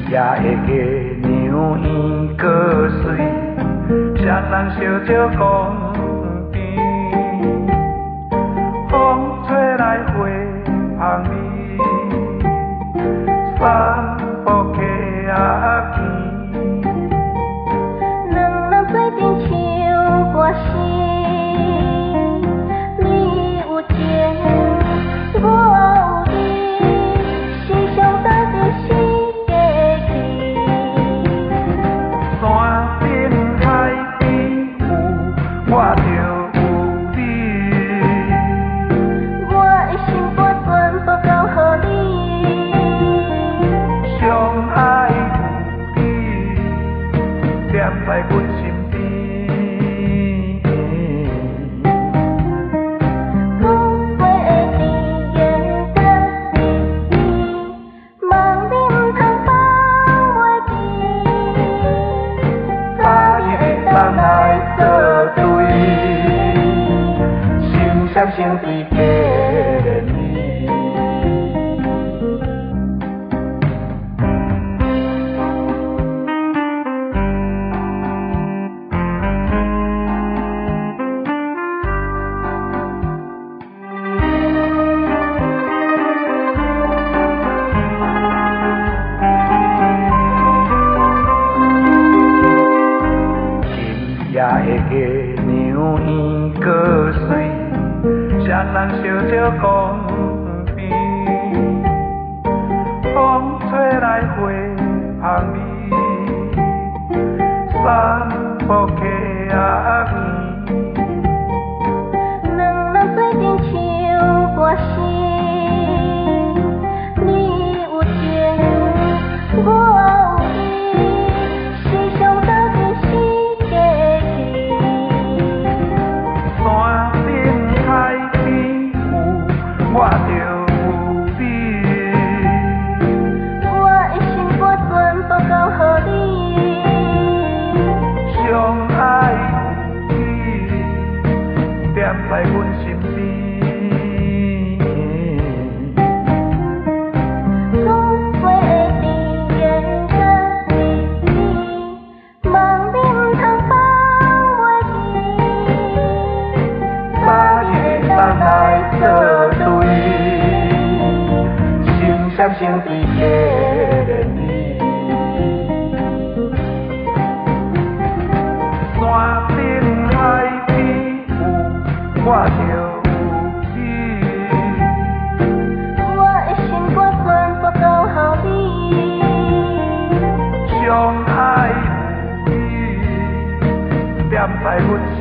也会加牛圆过水，双人烧酒讲甜，风吹来花香味，散步溪仔边，两人做阵唱歌声。在阮身边，讲过的甜言蜜语，梦里毋通放袂记。早日会当来作对，心闪成对佳恋。也会加牛圆过水，双人烧酒讲甜，风吹来花香味，散步溪仔边，两人做阵唱歌声，你有情，我。我就有你，我的心肝全部交予你，相爱有你，踮在阮身边。讲过的甜言蜜语，梦里毋通放袂记。早日会当来作对。闪成对佳恋意，山顶海边有我就有你，我的心肝全部交予你，相爱有你，踮在阮心。